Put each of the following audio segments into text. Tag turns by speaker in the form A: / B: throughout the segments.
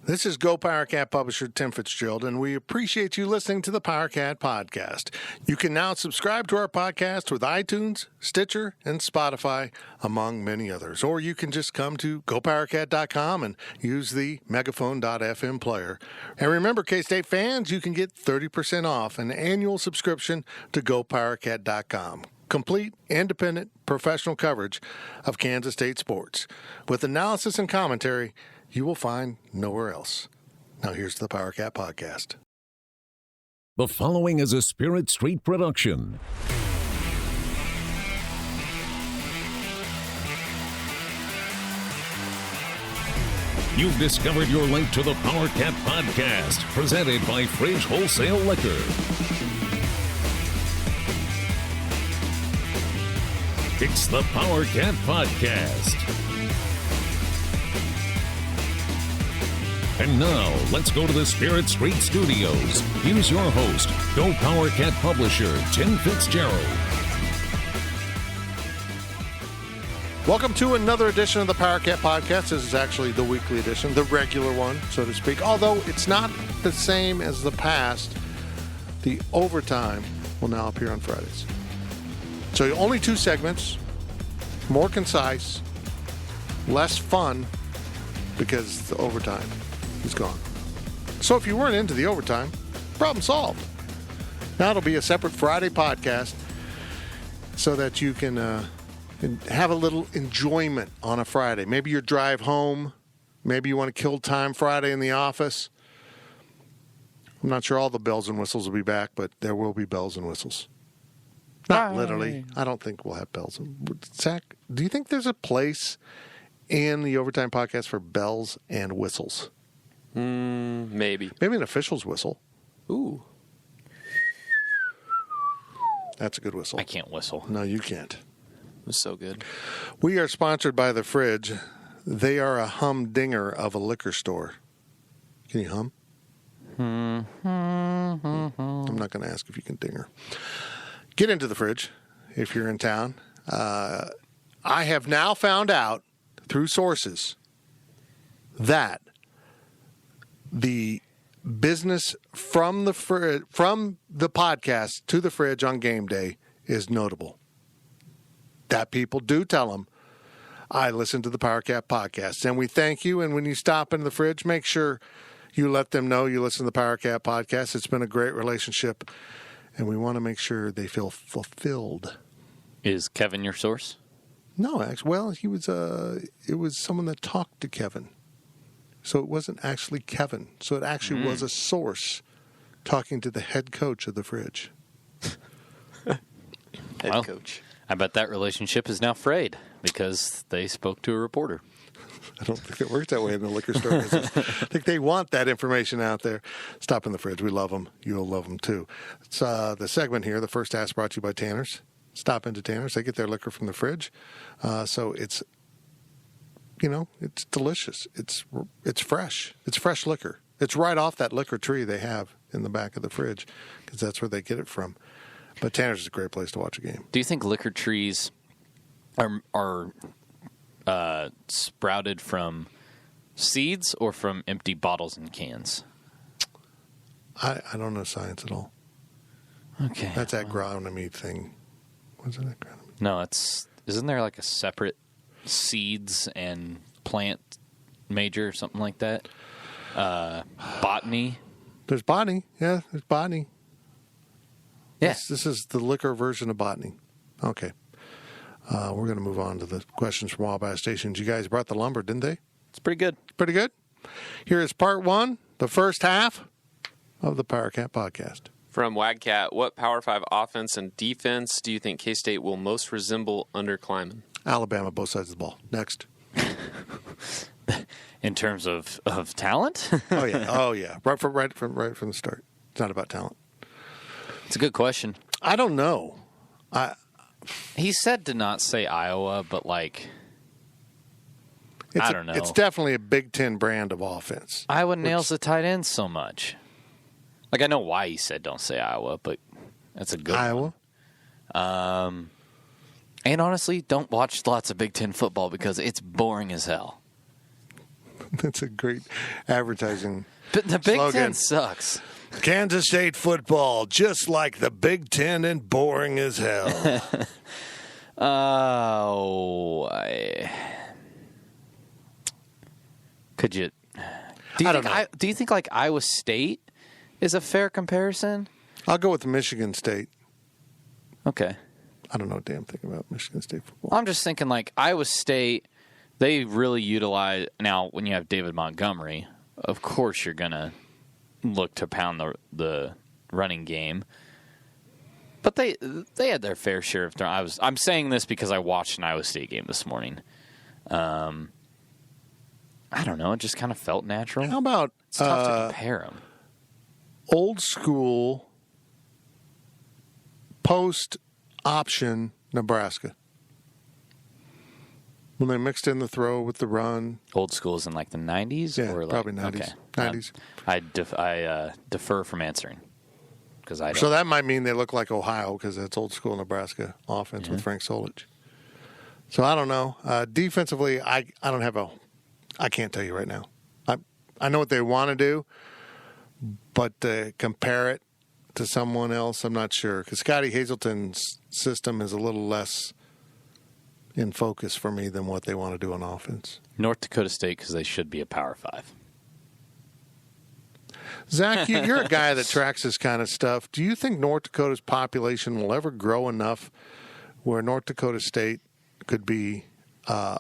A: This is Go PowerCat publisher Tim Fitzgerald, and we appreciate you listening to the PowerCat podcast. You can now subscribe to our podcast with iTunes, Stitcher, and Spotify, among many others. Or you can just come to GoPowerCat.com and use the Megaphone.fm player. And remember, K-State fans, you can get 30% off an annual subscription to GoPowerCat.com. Complete, independent, professional coverage of Kansas State sports. With analysis and commentary you will find nowhere else. Now here's the PowerCat podcast.
B: The following is a Spirit Street production. You've discovered your link to the PowerCat podcast, presented by Fridge Wholesale Liquor. It's the PowerCat podcast. And now, let's go to the Spirit Street Studios. Here's your host, Go PowerCat publisher, Tim Fitzgerald.
A: Welcome to another edition of the PowerCat podcast. This is actually the weekly edition, the regular one, so to speak. Although it's not the same as the past, the overtime will now appear on Fridays. So only 2 segments, more concise, less fun, because the overtime is gone. So if you weren't into the overtime, problem solved. Now it'll be a separate Friday podcast so that you can have a little enjoyment on a Friday. Maybe your drive home. Maybe you want to kill time Friday in the office. I'm not sure all the bells and whistles will be back, but there will be bells and whistles. Not literally. I don't think we'll have bells. Zach, do you think there's a place in the overtime podcast for bells and whistles?
C: Maybe.
A: Maybe an official's whistle.
C: Ooh.
A: That's a good whistle.
C: I can't whistle.
A: No, you can't.
C: It was so good.
A: We are sponsored by The Fridge. They are a humdinger of a liquor store. Can you hum? I'm not going to ask if you can dinger. Get into The Fridge if you're in town. I have now found out through sources that the business from the podcast to the fridge on game day is notable. That people do tell them, I listen to the PowerCat podcast. And we thank you. And when you stop into the fridge, make sure you let them know you listen to the PowerCat podcast. It's been a great relationship. And we want to make sure they feel fulfilled.
C: Is Kevin your source?
A: No, actually, well, he was. It was someone that talked to Kevin, so it wasn't actually Kevin. So it actually was a source talking to the head coach of the fridge.
C: Head coach. I bet that relationship is now frayed because they spoke to a reporter.
A: I don't think it works that way in the liquor store business. I think they want that information out there. Stop in the fridge. We love them. You'll love them too. It's the segment here. The first ask brought to you by Tanner's. Stop into Tanner's. They get their liquor from the fridge. So it's, it's delicious. It's fresh. It's fresh liquor. It's right off that liquor tree they have in the back of the fridge because that's where they get it from. But Tanner's is a great place to watch a game.
C: Do you think liquor trees are sprouted from seeds or from empty bottles and cans?
A: I don't know science at all.
C: Okay.
A: That's agronomy thing. What's an agronomy?
C: No, isn't there like a separate seeds and plant major or something like that? Botany?
A: There's botany. Yeah, there's botany.
C: Yeah.
A: This is the liquor version of botany. Okay. We're going to move on to the questions from Wabash Stations. You guys brought the lumber, didn't they?
C: It's pretty good.
A: Pretty good. Here is part 1, the first half of the PowerCat podcast.
D: From Wagcat, what Power 5 offense and defense do you think K-State will most resemble under Kleiman?
A: Alabama, both sides of the ball. Next.
C: In terms of talent?
A: Oh yeah. Right from the start. It's not about talent.
C: It's a good question.
A: I don't know.
C: He said to not say Iowa, but I don't know.
A: It's definitely a Big Ten brand of offense.
C: Iowa nails the tight end so much. I know why he said don't say Iowa, but that's a good
A: Iowa.
C: one. And honestly, don't watch lots of Big Ten football because it's boring as hell.
A: That's a great advertising
C: But the Big
A: slogan.
C: Ten sucks.
A: Kansas State football, just like the Big Ten and boring as hell.
C: Could you?
A: I don't know.
C: Do you think like Iowa State is a fair comparison?
A: I'll go with Michigan State.
C: Okay.
A: I don't know a damn thing about Michigan State football.
C: I'm just thinking like Iowa State, they really utilize, now when you have David Montgomery, of course you're going to look to pound the running game. But they had their fair share of I'm saying this because I watched an Iowa State game this morning. I don't know, it just kind of felt natural.
A: How about
C: It's tough to compare them.
A: old school post option Nebraska? When they mixed in the throw with the run.
C: Old schools in like the 90s?
A: Yeah,
C: or like,
A: probably 90s.
C: Okay.
A: 90s.
C: I defer from answering because I don't.
A: So that might mean they look like Ohio because that's old school Nebraska offense with Frank Solich. So I don't know. Defensively, I don't have I can't tell you right now. I know what they want to do, but to compare it to someone else, I'm not sure. Because Scotty Hazelton's system is a little less in focus for me than what they want to do on offense.
C: North Dakota State because they should be a Power 5.
A: Zach, you're a guy that tracks this kind of stuff. Do you think North Dakota's population will ever grow enough where North Dakota State could be an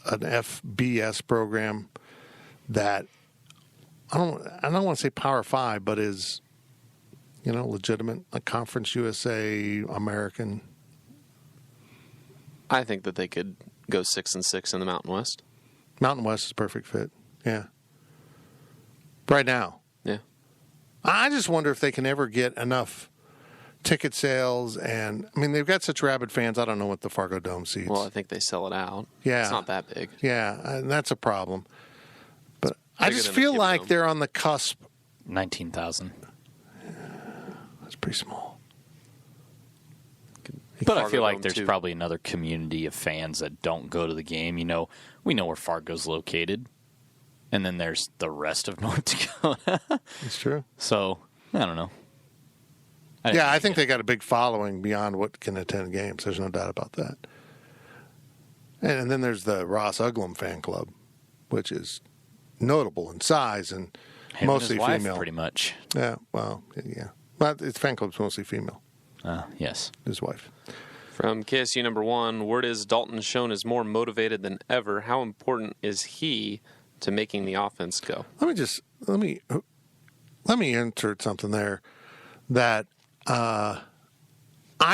A: FBS program that I don't want to say Power 5, but is legitimate, like Conference USA, American?
D: I think that they could go 6-6 in the Mountain West.
A: Mountain West is a perfect fit. Yeah. Right now.
D: Yeah.
A: I just wonder if they can ever get enough ticket sales, and I mean they've got such rabid fans. I don't know what the Fargo Dome seats.
D: Well, I think they sell it out.
A: Yeah.
D: It's not that big.
A: Yeah, and that's a problem. But I
D: Bigger
A: just
D: than the
A: feel
D: Kid
A: like
D: Dome.
A: they're on the cusp.
C: 19,000.
A: That's pretty small.
C: But I
D: Fargo
C: feel like
D: Dome,
C: there's
D: too.
C: probably another community of fans that don't go to the game. We know where Fargo's located. And then there's the rest of North Dakota.
A: It's true.
C: So, I don't know.
A: I think they got a big following beyond what can attend games. There's no doubt about that. And then there's the Ross Uglum fan club, which is notable in size and
C: Him
A: mostly
C: and his wife,
A: female.
C: pretty much.
A: Yeah, well, yeah. But its fan club's mostly female,
C: Yes.
A: his wife.
D: From KSU number 1, word is Dalton Schoen is more motivated than ever. How important is he to making the offense go?
A: Let me insert something there that I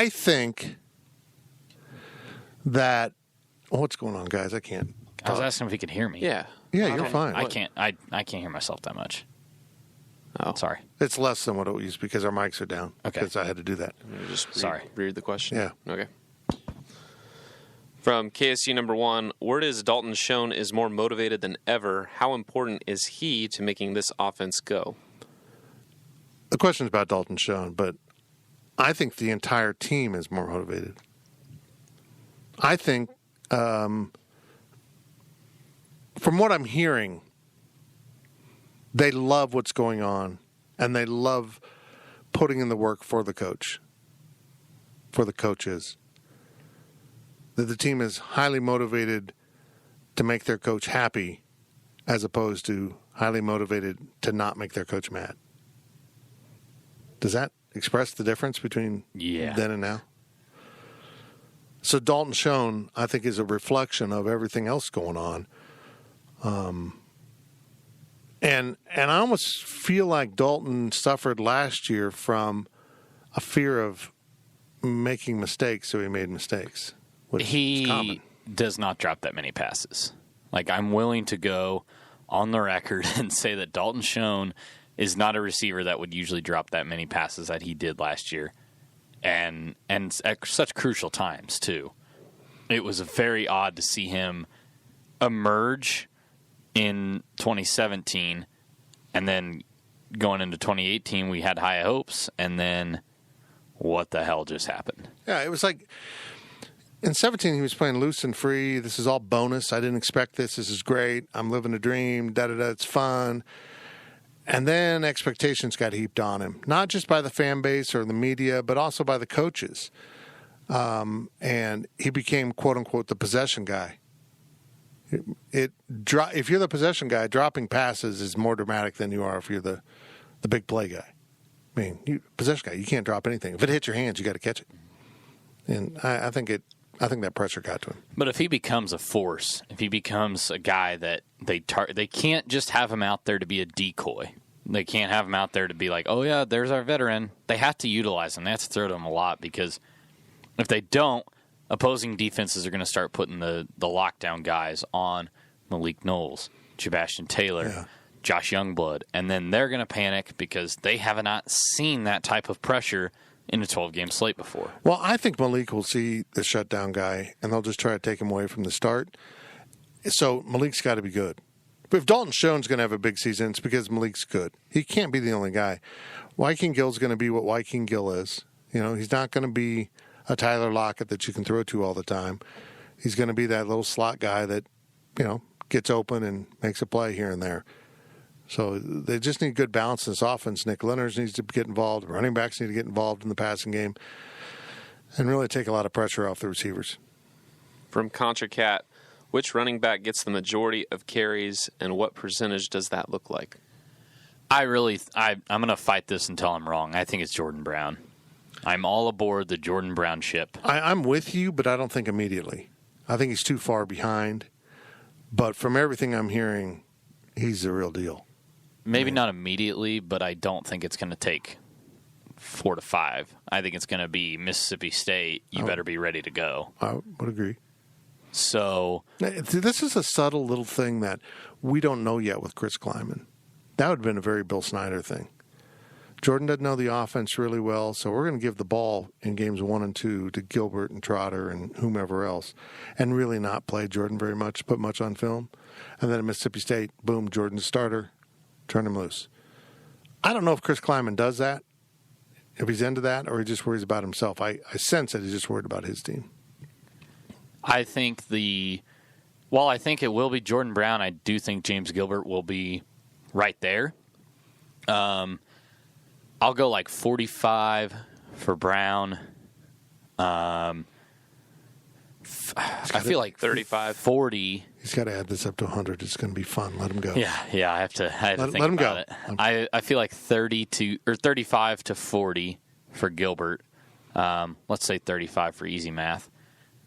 A: think that what's going on, guys? I can't.
C: I was asking if he could hear me.
D: Yeah.
A: Yeah, you're fine.
C: I can't hear myself that much.
D: Oh,
C: Sorry.
A: It's less than what it used because our mics are down.
C: Okay.
A: Because I had to do that.
D: Just
C: Sorry.
D: read the question.
A: Yeah.
D: Okay. From KSU number 1, word is Dalton Schoen is more motivated than ever. How important is he to making this offense go?
A: The question's about Dalton Schoen, but I think the entire team is more motivated. I think, from what I'm hearing, they love what's going on, and they love putting in the work for the coach, for the coaches. That the team is highly motivated to make their coach happy as opposed to highly motivated to not make their coach mad. Does that express the difference between then and now? So Dalton Schoen, I think, is a reflection of everything else going on. And I almost feel like Dalton suffered last year from a fear of making mistakes, so he made mistakes. Which is common.
C: He does not drop that many passes. Like, I'm willing to go on the record and say that Dalton Schoen is not a receiver that would usually drop that many passes that he did last year. And at such crucial times, too. It was very odd to see him emerge in 2017, and then going into 2018, we had high hopes, and then what the hell just happened?
A: Yeah, it was like in 17, he was playing loose and free. This is all bonus. I didn't expect this. This is great. I'm living a dream. Da-da-da. It's fun. And then expectations got heaped on him, not just by the fan base or the media, but also by the coaches. And he became, quote unquote, the possession guy. If you're the possession guy, dropping passes is more dramatic than you are if you're the big play guy. I mean, possession guy, you can't drop anything. If it hits your hands, you got to catch it. And I think that pressure got to him.
C: But if he becomes a force, if he becomes a guy that they can't just have him out there to be a decoy. They can't have him out there to be like, oh, yeah, there's our veteran. They have to utilize him. They have to throw to him a lot because if they don't, opposing defenses are going to start putting the lockdown guys on Malik Knowles, Sebastian Taylor, Josh Youngblood, and then they're going to panic because they have not seen that type of pressure in a 12-game slate before.
A: Well, I think Malik will see the shutdown guy, and they'll just try to take him away from the start. So Malik's got to be good. But if Dalton Schoen's going to have a big season, it's because Malik's good. He can't be the only guy. Wyking Gill's going to be what Wyking Gill is. He's not going to be a Tyler Lockett that you can throw to all the time. He's going to be that little slot guy that, gets open and makes a play here and there. So they just need good balance in this offense. Nick Leonard needs to get involved. Running backs need to get involved in the passing game and really take a lot of pressure off the receivers.
D: From Contra Cat, which running back gets the majority of carries, and what percentage does that look like?
C: I'm going to fight this until I'm wrong. I think it's Jordan Brown. I'm all aboard the Jordan Brown ship.
A: I'm with you, but I don't think immediately. I think he's too far behind. But from everything I'm hearing, he's the real deal.
C: Maybe not immediately, but I don't think it's going to take 4 to 5. I think it's going to be Mississippi State. You better be ready to go.
A: I would agree.
C: So
A: this is a subtle little thing that we don't know yet with Chris Kleiman. That would have been a very Bill Snyder thing. Jordan doesn't know the offense really well, so we're going to give the ball in games 1 and 2 to Gilbert and Trotter and whomever else, and really not play Jordan very much, put much on film. And then at Mississippi State, boom, Jordan's starter, turn him loose. I don't know if Chris Kleiman does that, if he's into that, or he just worries about himself. I sense that he's just worried about his team.
C: I think while I think it will be Jordan Brown, I do think James Gilbert will be right there. I'll go like 45 for Brown. I feel like
D: 35,
C: 40.
A: He's got to add this up to 100. It's going to be fun. Let him go.
C: Yeah. I have to think
A: let him
C: about
A: go.
C: it. I feel like 35 to 40 for Gilbert. Let's say 35 for easy math.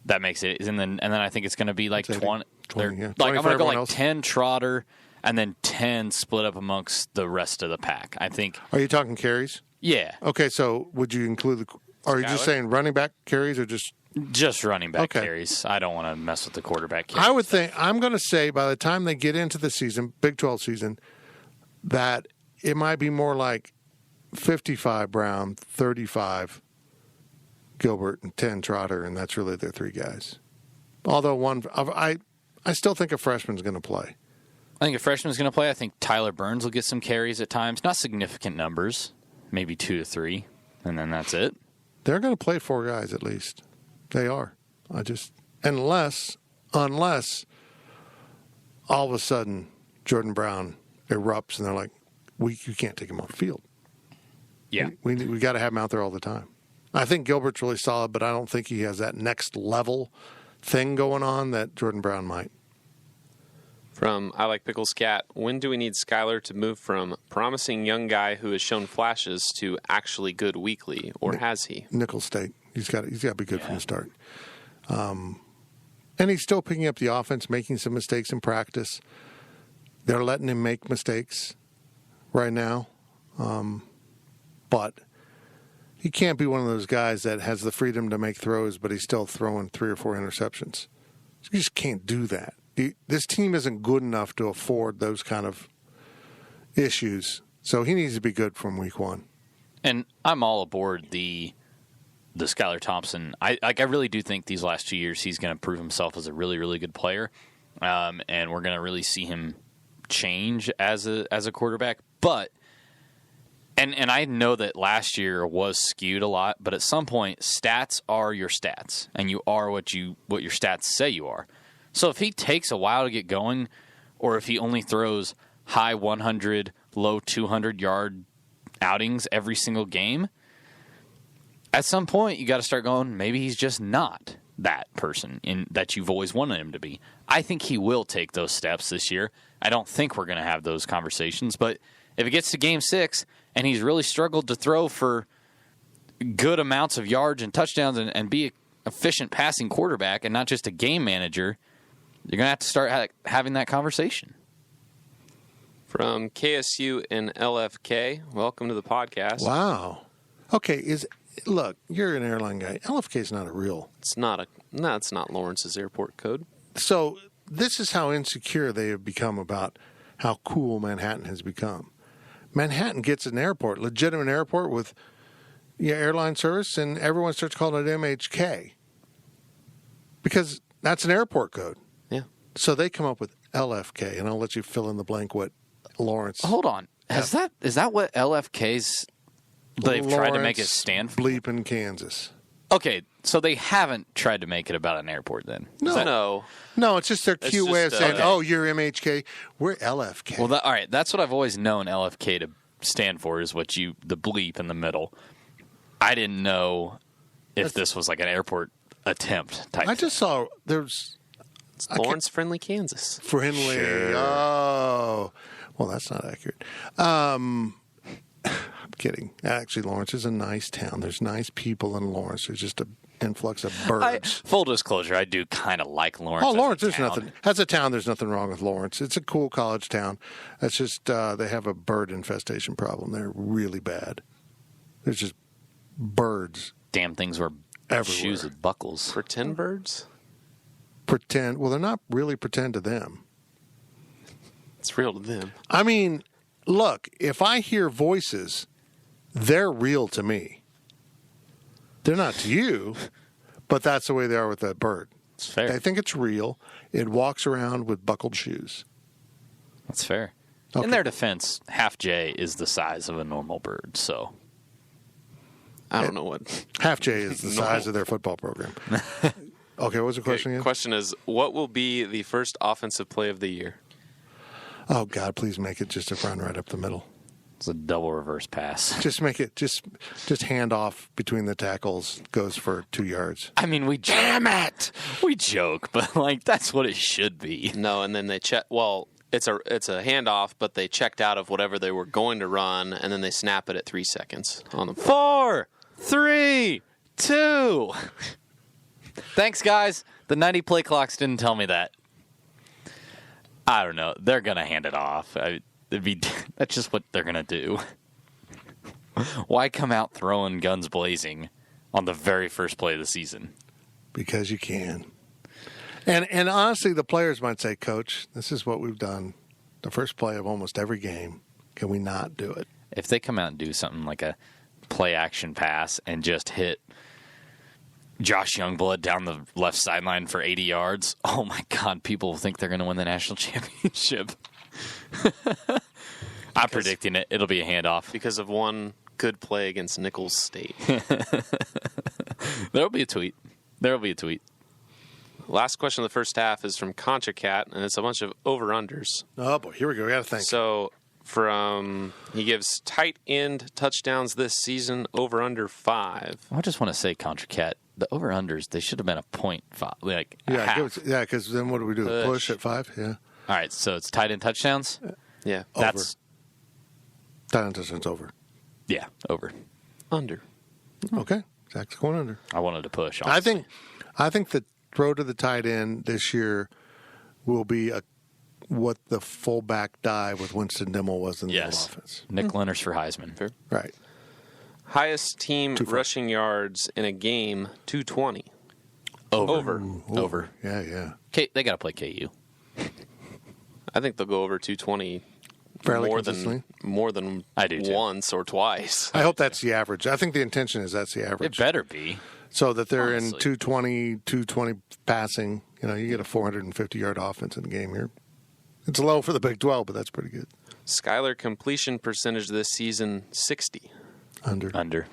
C: That makes it, and then I think it's going to be like 20.
A: Yeah.
C: Like I'm going to go like
A: else.
C: 10 Trotter, and then 10 split up amongst the rest of the pack. I think.
A: Are you talking carries?
C: Yeah.
A: Okay, so would you include are you just saying running back carries or just
C: running back carries? I don't want to mess with the quarterback carries.
A: I would think I'm going to say by the time they get into the season, Big 12 season, that it might be more like 55 Brown, 35 Gilbert, and 10 Trotter, and that's really their 3 guys. Although I still think a freshman's going to play.
C: I think a freshman's going to play. I think Tyler Burns will get some carries at times. Not significant numbers, maybe 2 to 3, and then that's it.
A: They're going to play 4 guys at least. They are. Unless all of a sudden Jordan Brown erupts and they're like, you can't take him off the field.
C: Yeah.
A: We got to have him out there all the time. I think Gilbert's really solid, but I don't think he has that next level thing going on that Jordan Brown might.
D: From I Like Pickles Cat, when do we need Skyler to move from promising young guy who has shown flashes to actually good weekly, or has he?
A: Nickel State. He's got to be good from the start. And he's still picking up the offense, making some mistakes in practice. They're letting him make mistakes right now. But he can't be one of those guys that has the freedom to make throws, but he's still throwing 3 or 4 interceptions. You just can't do that. This team isn't good enough to afford those kind of issues. So he needs to be good from week 1.
C: And I'm all aboard the Skylar Thompson. I really do think these last 2 years he's going to prove himself as a really, really good player. And we're going to really see him change as a quarterback. But And I know that last year was skewed a lot, but at some point, stats are your stats, and you are what your stats say you are. So if he takes a while to get going, or if he only throws high 100, low 200-yard outings every single game, at some point you got to start going, maybe he's just not that person that you've always wanted him to be. I think he will take those steps this year. I don't think we're going to have those conversations, but if it gets to Game 6 and he's really struggled to throw for good amounts of yards and touchdowns and be an efficient passing quarterback and not just a game manager, you're going to have to start having that conversation.
D: From KSU and LFK, welcome to the podcast.
A: Wow. Okay, look, you're an airline guy. LFK is not a real.
D: It's not Lawrence's airport code.
A: So this is how insecure they have become about how cool Manhattan has become. Manhattan gets an airport, legitimate airport with airline service, and everyone starts calling it MHK because that's an airport code.
D: Yeah.
A: So they come up with LFK, and I'll let you fill in the blank what Lawrence.
C: Hold on. Is that what LFK's they've tried to make it stand for?
A: Bleep in Kansas.
C: Okay, so they haven't tried to make it about an airport then?
D: No.
A: No, it's just their cute way of saying,
C: okay.
A: oh, you're MHK, we're LFK.
C: Well, all right, that's what I've always known LFK to stand for, is the bleep in the middle. I didn't know if this was like an airport attempt type.
A: I just saw there's
D: It's Lawrence Friendly, Kansas.
A: friendly.
C: Sure.
A: Oh, well, that's not accurate. I'm kidding. Actually, Lawrence is a nice town. There's nice people in Lawrence. There's just an influx of birds.
C: Full disclosure, I do kind of like Lawrence.
A: Oh, Lawrence,
C: as a
A: there's
C: town.
A: nothing. As a town, there's nothing wrong with Lawrence. It's a cool college town. It's just they have a bird infestation problem. They're really bad. There's just birds.
C: Damn things wear
A: Everywhere.
C: shoes with buckles.
D: Pretend birds?
A: Pretend. Well, they're not really pretend to them.
D: It's real to them.
A: I mean, look, if I hear voices, they're real to me. They're not to you, but that's the way they are with that bird.
C: That's fair.
A: I think it's real. It walks around with buckled shoes.
C: That's fair.
A: Okay.
C: In their defense, half J is the size of a normal bird, so
D: I don't know what.
A: Half J is the size of their football program. Okay, what was the question again?
D: Question is, what will be the first offensive play of the year?
A: Oh, God, please make it just a run right up the middle.
C: it's a double reverse pass.
A: Just make it, just hand off between the tackles, goes for 2 yards.
C: I mean, damn it! We joke, but like that's what it should be.
D: No, and then they check. Well, it's a handoff, but they checked out of whatever they were going to run, and then they snap it at 3 seconds on the
C: 4, 3, 2. Thanks, guys. The 90 play clocks didn't tell me that. I don't know. They're gonna hand it off. That's just what they're gonna do. Why come out throwing guns blazing on the very first play of the season?
A: Because you can. And honestly, the players might say, Coach, this is what we've done the first play of almost every game. Can we not do it?
C: If they come out and do something like a play action pass and just hit Josh Youngblood down the left sideline for 80 yards, oh my God, people will think they're going to win the national championship. I'm predicting it. It'll be a handoff.
D: because of one good play against Nichols State.
C: There'll be a tweet.
D: Last question of the first half is from Contra Cat, and it's a bunch of over-unders.
A: Oh, boy, here we go. We got to think.
D: So he gives tight end touchdowns this season, over-under 5.
C: I just want to say, Contra Cat, the over-unders, they should have been a 0.5. Like, a half.
A: Because then what do we do? Push at 5? Yeah.
C: All right, so it's tight end touchdowns?
D: Yeah.
C: That's,
A: Tight end touchdowns over.
C: yeah, over.
D: Under.
A: Okay. Zach's going under.
C: I wanted to push, honestly.
A: I think the throw to the tight end this year will be what the fullback dive with Winston Dimmel was in the offense.
C: Nick Leonard's for Heisman.
D: Fair.
A: Right.
D: Highest team
A: 2 for-
D: rushing yards in a game, 220.
C: Over.
D: Over.
A: Yeah.
C: They got to play KU.
D: I think they'll go over 220
A: Fairly
D: more
A: consistently.
D: than
C: I do, too.
D: once or twice.
A: I hope that's the average. I think the intention is that's the average.
C: It better be.
A: So that they're
C: Honestly.
A: in 220 passing. You get a 450-yard offense in the game here. It's low for the Big 12, but that's pretty good.
D: Skyler completion percentage this season, 60.
A: Under.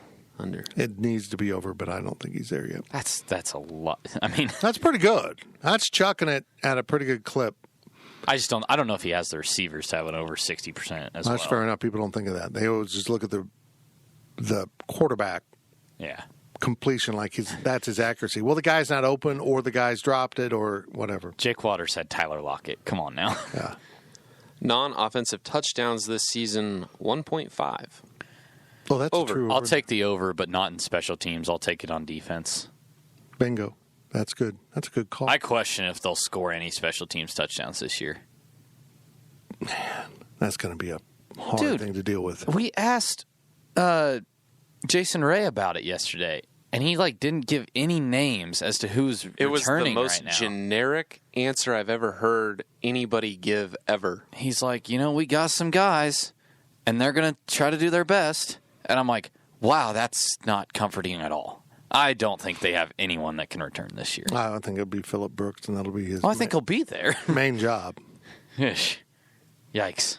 A: It needs to be over, but I don't think he's there yet.
C: That's a lot. I mean,
A: that's pretty good. That's chucking it at a pretty good clip.
C: I don't know if he has the receivers to have it over 60% as well.
A: That's fair enough. People don't think of that. They always just look at the quarterback completion like that's his accuracy. Well, the guy's not open, or the guy's dropped it, or whatever.
C: Jake Waters had Tyler Lockett. Come on now.
A: Yeah.
D: Non-offensive touchdowns this season, 1.5.
A: Oh, that's
D: over.
A: true.
C: I'll take the over, but not in special teams. I'll take it on defense.
A: Bingo. That's good. That's a good call.
C: I question if they'll score any special teams touchdowns this year.
A: Man, that's going to be a hard thing to deal with.
C: We asked Jason Ray about it yesterday, and he didn't give any names as to who's returning right now.
D: It was the most generic answer I've ever heard anybody give ever.
C: He's like, we got some guys, and they're going to try to do their best. And I'm like, wow, that's not comforting at all. I don't think they have anyone that can return this year.
A: I don't think it'll be Phillip Brooks, and that'll be his
C: I think he'll be there.
A: main job.
C: Ish. Yikes.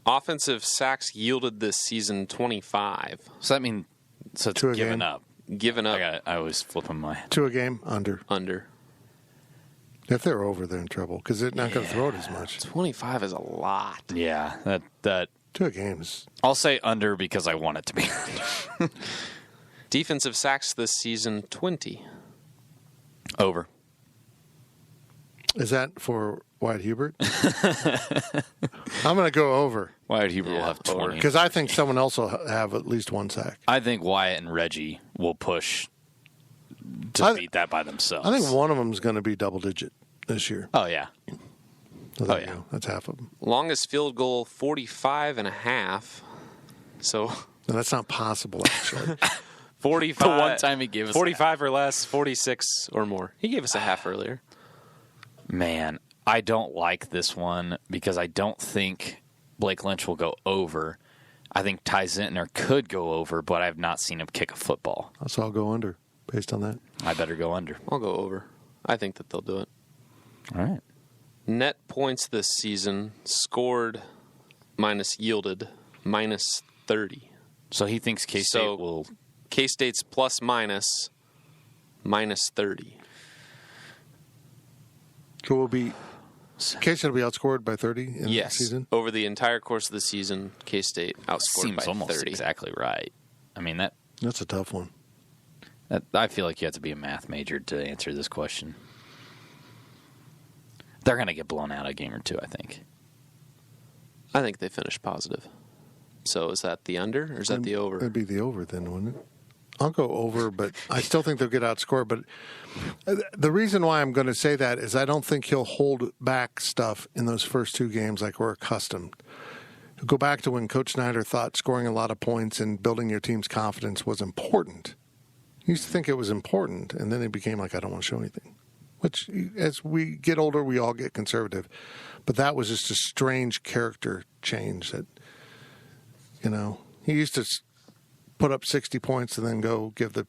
D: Offensive sacks yielded this season, 25.
C: So that means it's given up.
D: Given up.
C: I was flipping my...
A: 2 a game? Under. If they're over, they're in trouble because they're not going to throw it as much.
D: 25 is a lot.
C: Yeah, that
A: 2 games.
C: I'll say under because I want it to be under.
D: Defensive sacks this season, 20.
C: Over.
A: Is that for Wyatt Hubert? I'm going to go over.
C: Wyatt Hubert will have 20.
A: Because I think someone else will have at least 1 sack.
C: I think Wyatt and Reggie will push to beat that by themselves.
A: I think one of them is going to be double-digit this year.
C: Oh, yeah.
A: So there you go. That's half of them.
D: Longest field goal, 45.5. So...
A: No, that's not possible, actually.
D: 45.
C: The one time he gave us
D: 45 or less, 46 or more. He gave us a half earlier.
C: Man, I don't like this one because I don't think Blake Lynch will go over. I think Ty Zentner could go over, but I have not seen him kick a football.
A: So I'll go under based on that.
C: I better go under.
D: I'll go over. I think that they'll do it.
C: All right.
D: Net points this season, scored minus yielded, minus 30.
C: So he thinks K-State will...
D: K-State's plus minus 30.
A: So we'll be... K-State will be outscored by 30 in the season?
D: Over the entire course of the season, K-State outscored by 30.
C: Seems almost exactly right. I mean,
A: that's a tough one.
C: I feel like you have to be a math major to answer this question. They're going to get blown out a game or two, I think.
D: I think they finish positive. So is that the under or is that the over?
A: It'd be the over then, wouldn't it? I'll go over, but I still think they'll get outscored. But the reason why I'm going to say that is I don't think he'll hold back stuff in those first 2 games like we're accustomed. Go back to when Coach Snyder thought scoring a lot of points and building your team's confidence was important. He used to think it was important, and then it became like, I don't want to show anything. Which, as we get older, we all get conservative. But that was just a strange character change that, he used to put up 60 points and then go give the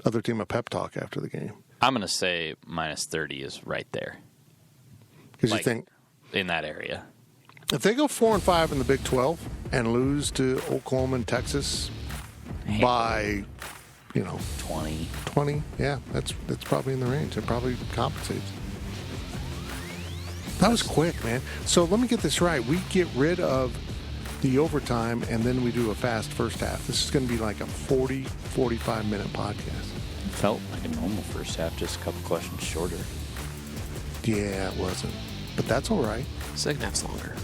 A: other team a pep talk after the game.
C: I'm going to say minus 30 is right there.
A: Because you think...
C: In that area.
A: If they go 4-5 in the Big 12 and lose to Oklahoma and Texas by,
C: 20,
A: yeah, that's probably in the range. It probably compensates. That was quick, man. So let me get this right. We get rid of the overtime, and then we do a fast first half. This is going to be like a 40, 45-minute podcast.
C: Felt like a normal first half, just a couple questions shorter.
A: Yeah, it wasn't. But that's all right.
D: Second half's longer.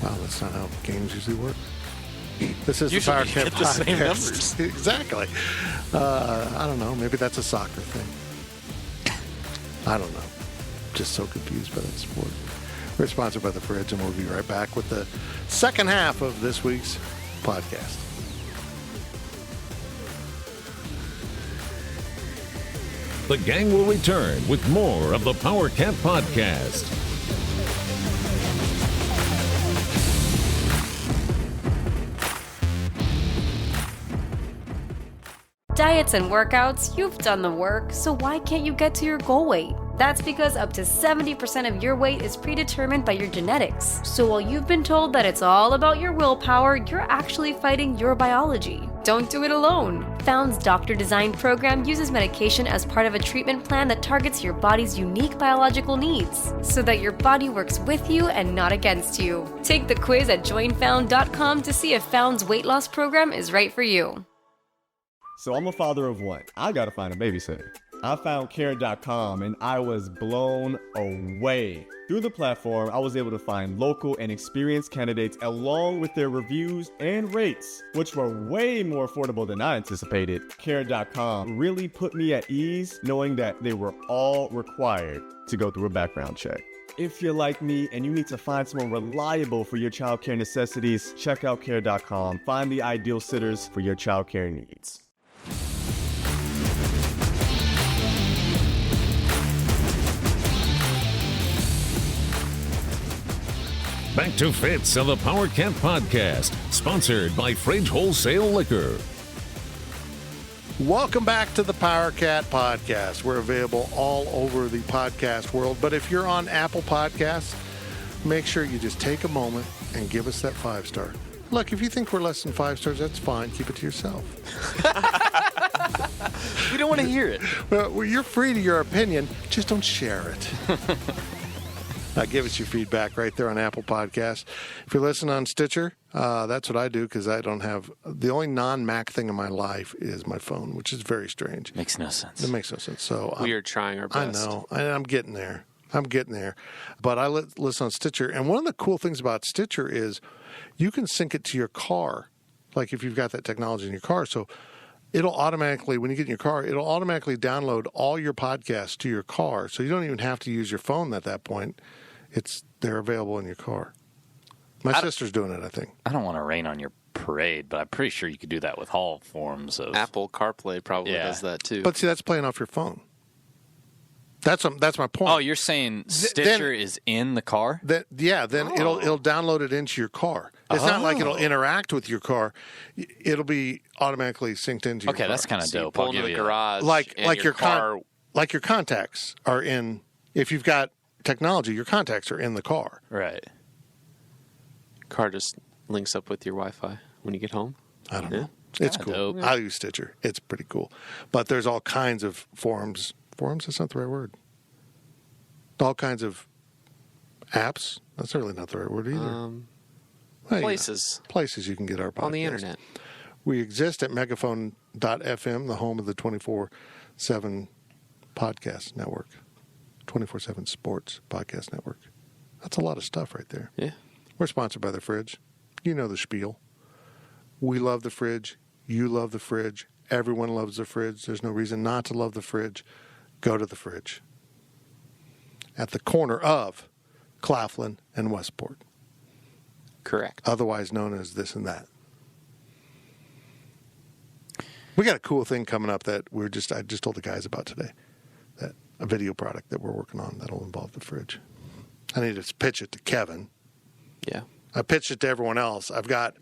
A: Wow, that's not how games usually work. This is
C: Usually
A: the Power Camp
C: the
A: podcast.
C: same numbers.
A: Exactly. I don't know. Maybe that's a soccer thing. I don't know. Just so confused by that sport. We're sponsored by The Fridge, and we'll be right back with the second half of this week's podcast.
B: The gang will return with more of the Power Cat Podcast.
E: Diets and workouts, you've done the work, so why can't you get to your goal weight? That's because up to 70% of your weight is predetermined by your genetics. So while you've been told that it's all about your willpower, you're actually fighting your biology. Don't do it alone. Found's doctor-designed program uses medication as part of a treatment plan that targets your body's unique biological needs, so that your body works with you and not against you. Take the quiz at joinfound.com to see if Found's weight loss program is right for you.
F: So I'm a father of one. I gotta find a babysitter. I found care.com and I was blown away. Through the platform, I was able to find local and experienced candidates along with their reviews and rates, which were way more affordable than I anticipated. Care.com really put me at ease knowing that they were all required to go through a background check. If you're like me and you need to find someone reliable for your childcare necessities, check out care.com. Find the ideal sitters for your childcare needs.
B: Back to Fitz of the Power Cat Podcast, sponsored by Fridge Wholesale Liquor.
A: Welcome back to the Power Cat Podcast. We're available all over the podcast world, but if you're on Apple Podcasts, make sure you just take a moment and give us that 5-star. Look, if you think we're less than 5 stars, that's fine. Keep it to yourself.
C: We don't want to hear it.
A: Well, you're free to your opinion. Just don't share it. Give us your feedback right there on Apple Podcasts. If you're listening on Stitcher, that's what I do because I don't have – the only non-Mac thing in my life is my phone, which is very strange.
C: Makes no sense.
A: It makes no sense. So
D: We are trying our best.
A: I know. I'm getting there. But I listen on Stitcher. And one of the cool things about Stitcher is you can sync it to your car, like if you've got that technology in your car. So it'll automatically, when you get in your car, it'll automatically download all your podcasts to your car. So you don't even have to use your phone at that point. They're available in your car. My sister's doing it, I think.
C: I don't want to rain on your parade, but I'm pretty sure you could do that with all forms of...
D: Apple CarPlay probably does that too.
A: But see, that's playing off your phone. That's my point.
C: Oh, you're saying Stitcher is in the car?
A: It'll download it into your car. It's not like it'll interact with your car. It'll be automatically synced into your car.
C: Okay, that's kind of
D: So you
C: dope.
D: pull
C: I'll
D: into
C: give
D: the
C: you
D: garage,
A: like
D: and
A: your
D: car.
A: Like your contacts are in. If you've got technology, your contacts are in the car.
C: that. Right.
D: Car just links up with your Wi-Fi when you get home.
A: I don't know. It's
C: kinda
A: cool.
C: dope.
A: I use Stitcher. It's pretty cool. But there's all kinds of forums. Forums? That's not the right word. All kinds of apps. That's really not the right word either. Well,
D: Places
A: places you can get our podcast.
D: on the internet.
A: We exist at megaphone.fm, the home of the 24/7 podcast network. 24/7 Sports Podcast Network. That's a lot of stuff right there.
D: Yeah.
A: We're sponsored by The Fridge. You know the spiel. We love The Fridge. You love The Fridge. Everyone loves The Fridge. There's no reason not to love The Fridge. Go to The Fridge. At the corner of Claflin and Westport.
D: Correct.
A: Otherwise known as this and that. We got a cool thing coming up that I just told the guys about today. That a video product that we're working on that'll involve The Fridge. I need to pitch it to Kevin.
D: Yeah.
A: I pitched it to everyone else. I've got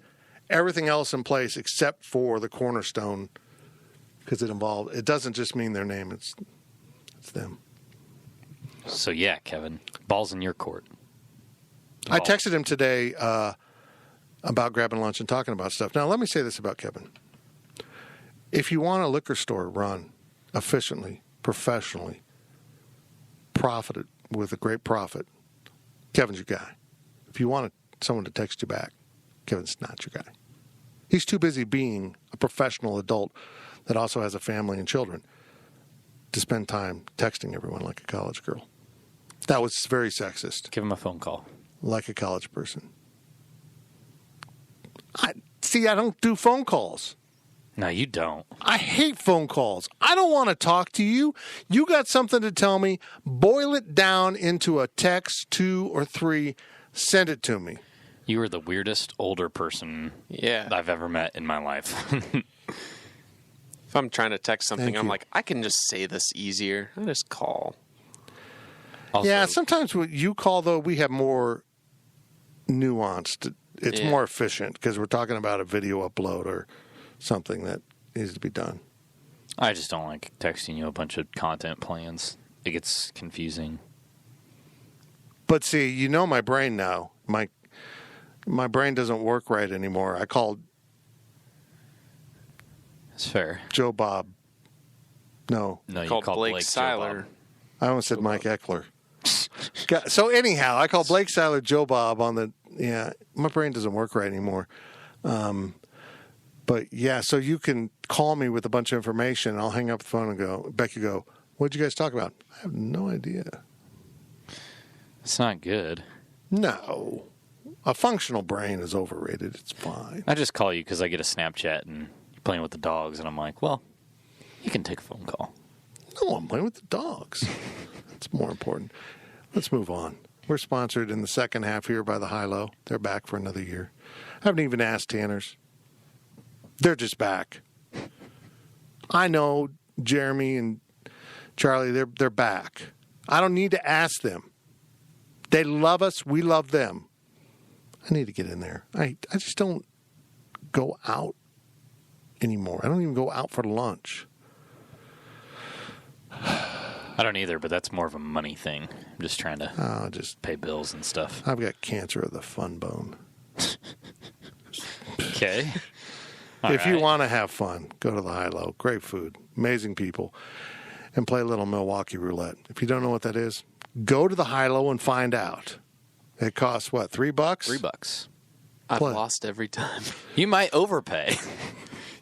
A: everything else in place except for the cornerstone because it doesn't just mean their name, it's them.
C: So, yeah, Kevin, ball's in your court.
A: I texted him today about grabbing lunch and talking about stuff. Now, let me say this about Kevin. If you want a liquor store run efficiently, professionally, profited with a great profit, Kevin's your guy. If you want someone to text you back, Kevin's not your guy. He's too busy being a professional adult that also has a family and children to spend time texting everyone like a college girl. That was very sexist.
C: Give him a phone call.
A: Like a college person. I don't do phone calls.
C: No, you don't.
A: I hate phone calls. I don't want to talk to you. You got something to tell me, boil it down into a text, 2 or 3, send it to me.
C: You are the weirdest older person I've ever met in my life.
D: If I'm trying to text something,
A: Thank
D: I'm
A: you.
D: like, I can just say this easier. I just call.
C: Also,
A: Yeah, sometimes when you call, though, we have more nuanced. It's more efficient because we're talking about a video upload or something that needs to be done.
C: I just don't like texting you a bunch of content plans. It gets confusing.
A: But see, you know my brain now. My brain doesn't work right anymore. I called
C: It's fair.
A: Joe Bob. No.
C: No, you
D: Called
C: called
D: Blake
C: Joe
D: Seiler.
C: Bob.
A: I almost said Mike Eckler. So anyhow, I called Blake Seiler Joe Bob on the, my brain doesn't work right anymore. But yeah, so you can call me with a bunch of information. And I'll hang up the phone and go, Becky, what'd you guys talk about? I have no idea.
C: It's not good.
A: No. A functional brain is overrated. It's fine.
C: I just call you because I get a Snapchat and you're playing with the dogs, and I'm like, well, you can take a phone call.
A: No, I'm playing with the dogs. That's more important. Let's move on. We're sponsored in the second half here by the High-Low. They're back for another year. I haven't even asked Tanners. They're just back. I know Jeremy and Charlie, they're back. I don't need to ask them. They love us. We love them. I need to get in there. I just don't go out anymore. I don't even go out for lunch.
C: I don't either, but that's more of a money thing. I'm just trying to pay bills and stuff.
A: I've got cancer of the fun bone.
C: Okay.
A: If you want to have fun, go to the High-Low. Great food, amazing people, and play a little Milwaukee roulette. If you don't know what that is, go to the High-Low and find out. It costs what, $3?
C: $3.
D: I've
A: Play.
D: lost every time.
C: You might overpay.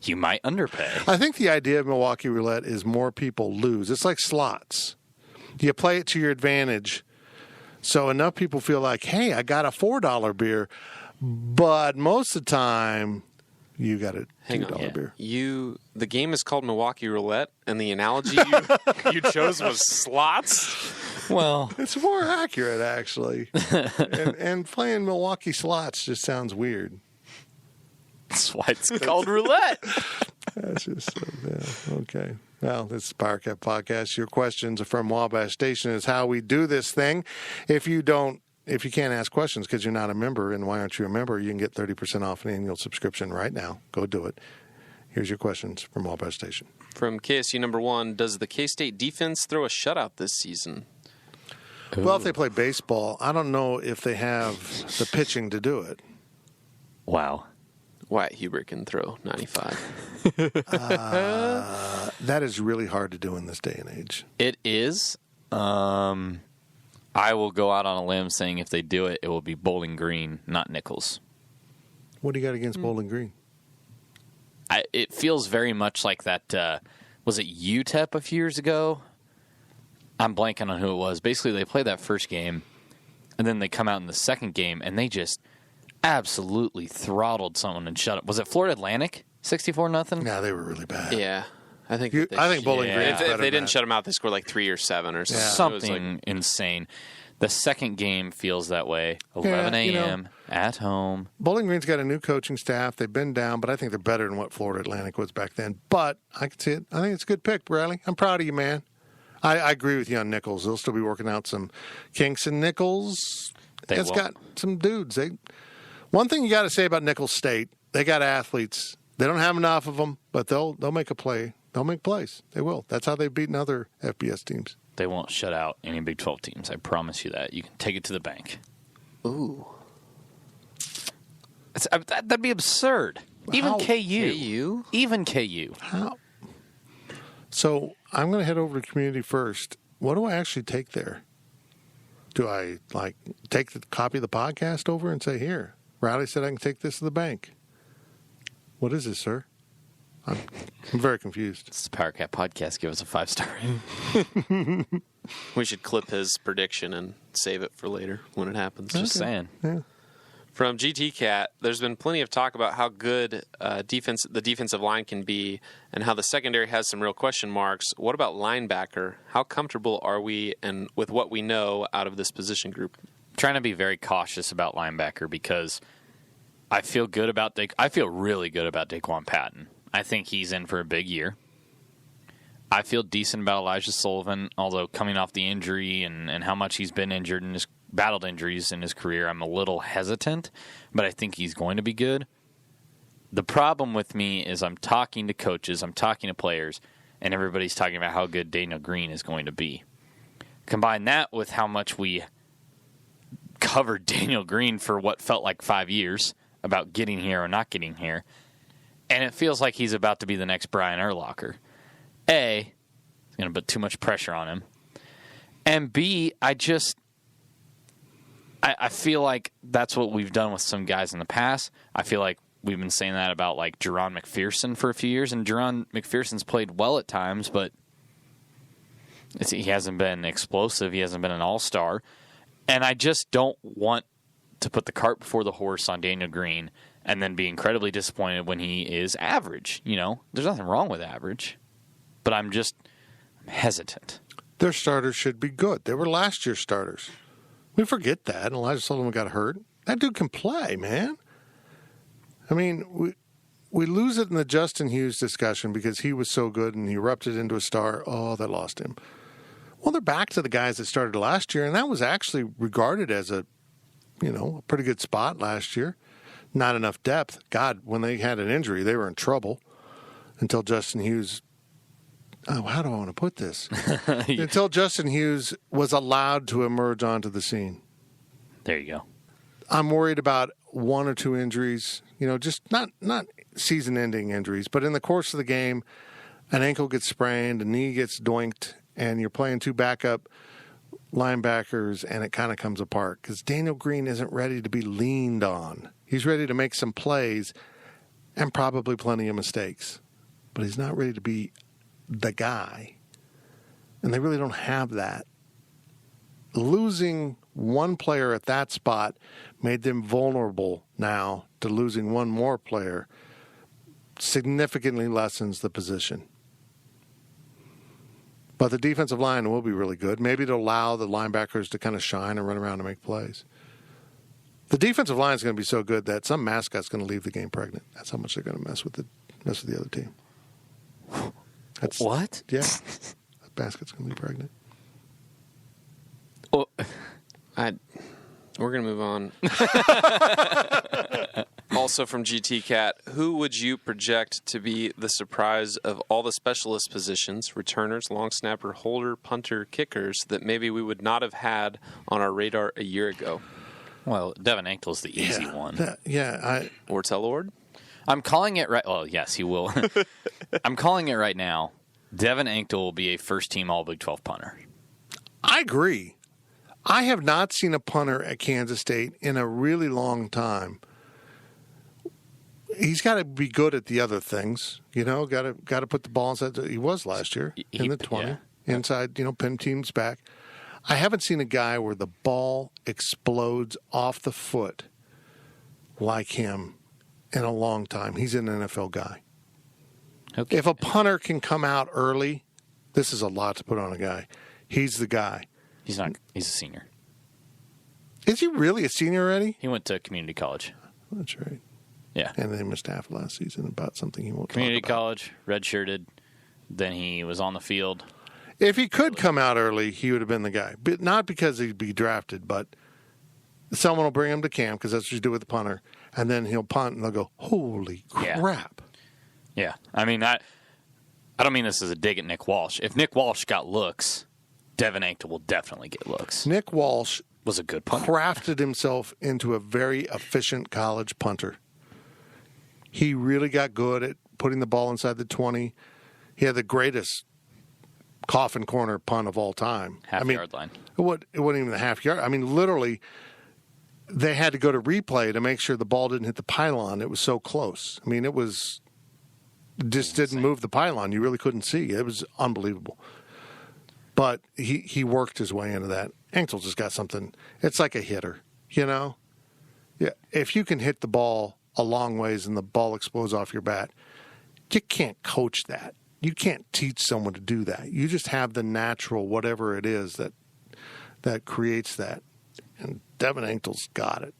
C: You might underpay.
A: I think the idea of Milwaukee roulette is more people lose. It's like slots. You play it to your advantage, so enough people feel like, hey, I got a $4 beer, but most of the time you got a $2 beer.
D: The game is called Milwaukee Roulette, and the analogy you chose was slots.
C: Well,
A: It's more accurate, actually. and playing Milwaukee slots just sounds weird.
C: that's why it's called roulette.
A: That's just, okay. Well, this is the Power Cat Podcast. Your questions are from Wabash Station is how we do this thing. If you can't ask questions because you're not a member, and why aren't you a member, you can get 30% off an annual subscription right now. Go do it. Here's your questions from Wabash Station.
D: From KSU number 1, does the K-State defense throw a shutout this season?
A: Well, if they play baseball, I don't know if they have the pitching to do it.
C: Wow.
D: Wyatt Hubert can throw 95.
A: That is really hard to do in this day and age.
C: It is. I will go out on a limb saying if they do it, it will be Bowling Green, not Nichols.
A: What do you got against Bowling Green?
C: It feels very much like that. Was it UTEP a few years ago? I'm blanking on who it was. Basically, they played that first game, and then they come out in the second game, and they just absolutely throttled someone and shut up. Was it Florida Atlantic? 64-0?
A: No, they were really bad.
D: Yeah. I think
A: Bowling Green.
D: If they didn't shut them out, they scored like 3 or 7 or something.
C: Something insane. The second game feels that way. 11 a.m. At home.
A: Bowling Green's got a new coaching staff. They've been down, but I think they're better than what Florida Atlantic was back then. But I can see it. I think it's a good pick, Bradley. I'm proud of you, man. I agree with you on Nichols. They'll still be working out some kinks in Nichols. It's got some dudes. One thing you got to say about Nichols State, they got athletes. They don't have enough of them, but they'll make a play. They'll make plays. They will. That's how they've beaten other FBS teams.
C: They won't shut out any Big 12 teams. I promise you that. You can take it to the bank.
D: Ooh.
C: That'd be absurd. Even
A: How?
C: KU. Even KU.
A: How? So I'm going to head over to community first. What do I actually take there? Do I take the copy of the podcast over and say, here, Riley said I can take this to the bank? What is this, sir? I'm very confused.
C: It's the Power Cat Podcast. Give us a 5-star.
D: We should clip his prediction and save it for later when it happens.
C: Just saying.
A: Yeah.
D: From GT Cat, there's been plenty of talk about how good the defensive line can be and how the secondary has some real question marks. What about linebacker? How comfortable are we and with what we know out of this position group?
C: I'm trying to be very cautious about linebacker because I feel good about I feel really good about Daquan Patton. I think he's in for a big year. I feel decent about Elijah Sullivan, although coming off the injury and how much he's been injured and battled injuries in his career, I'm a little hesitant, but I think he's going to be good. The problem with me is I'm talking to coaches, I'm talking to players, and everybody's talking about how good Daniel Green is going to be. Combine that with how much we covered Daniel Green for what felt like 5 years about getting here or not getting here, and it feels like he's about to be the next Brian Urlacher. A, it's going to put too much pressure on him. And B, I feel like that's what we've done with some guys in the past. I feel like we've been saying that about like Jerron McPherson for a few years, and Jerron McPherson's played well at times, but he hasn't been explosive. He hasn't been an all-star. And I just don't want to put the cart before the horse on Daniel Green and then be incredibly disappointed when he is average. You know, there's nothing wrong with average, but I'm hesitant.
A: Their starters should be good. They were last year's starters. We forget that. Elijah Sullivan got hurt. That dude can play, man. I mean, we lose it in the Justin Hughes discussion because he was so good and he erupted into a star. Oh, they lost him. Well, they're back to the guys that started last year, and that was actually regarded as a pretty good spot last year. Not enough depth. God, when they had an injury, they were in trouble until Justin Hughes. Oh, how do I want to put this? Until Justin Hughes was allowed to emerge onto the scene.
C: There you go.
A: I'm worried about one or two injuries, just not season-ending injuries, but in the course of the game, an ankle gets sprained, a knee gets doinked, and you're playing two backup linebackers, and it kind of comes apart because Daniel Green isn't ready to be leaned on. He's ready to make some plays and probably plenty of mistakes, but he's not ready to be the guy, and they really don't have that. Losing one player at that spot made them vulnerable now to losing one more player. Significantly lessens the position. But the defensive line will be really good. Maybe to allow the linebackers to kind of shine and run around and make plays. The defensive line is going to be so good that some mascot's going to leave the game pregnant. That's how much they're going to mess with the other team.
C: What?
A: Yeah. That basket's going to be pregnant.
D: Well, we're going to move on. Also from GT Cat, who would you project to be the surprise of all the specialist positions, returners, long snapper, holder, punter, kickers, that maybe we would not have had on our radar a year ago?
C: Well, Devin Ankle's the easy one.
D: Ortell Ord?
C: I'm calling it right. Well, yes, he will. I'm calling it right now. Devin Ankle will be a first-team All-Big 12 punter.
A: I agree. I have not seen a punter at Kansas State in a really long time. He's got to be good at the other things, Got to put the ball inside. He was last year in the 20 inside. Pin teams back. I haven't seen a guy where the ball explodes off the foot like him in a long time. He's an NFL guy.
C: Okay.
A: If a punter can come out early, this is a lot to put on a guy. He's the guy.
C: He's not. He's a senior.
A: Is he really a senior already?
C: He went to community college.
A: That's right.
C: Yeah.
A: And they missed half last season about something he won't
C: community
A: talk about.
C: college, redshirted. Then he was on the field.
A: If he could come out early, he would have been the guy. But not because he'd be drafted, but someone will bring him to camp because that's what you do with the punter. And then he'll punt and they'll go, holy crap.
C: Yeah. I mean, I don't mean this as a dig at Nick Walsh. If Nick Walsh got looks, Devin Ankle will definitely get looks.
A: Nick Walsh
C: was a good punter.
A: Crafted himself into a very efficient college punter. He really got good at putting the ball inside the 20. He had the greatest coffin corner punt of all time.
C: Half-yard line.
A: It wasn't even the half-yard. I mean, literally, they had to go to replay to make sure the ball didn't hit the pylon. It was so close. I mean, it was just didn't move the pylon. You really couldn't see. It was unbelievable. But he worked his way into that. Ankle just got something. It's like a hitter, Yeah. If you can hit the ball a long ways and the ball explodes off your bat, you can't coach that. You can't teach someone to do that. You just have the natural whatever it is that creates that. And Devin Ankle's got it.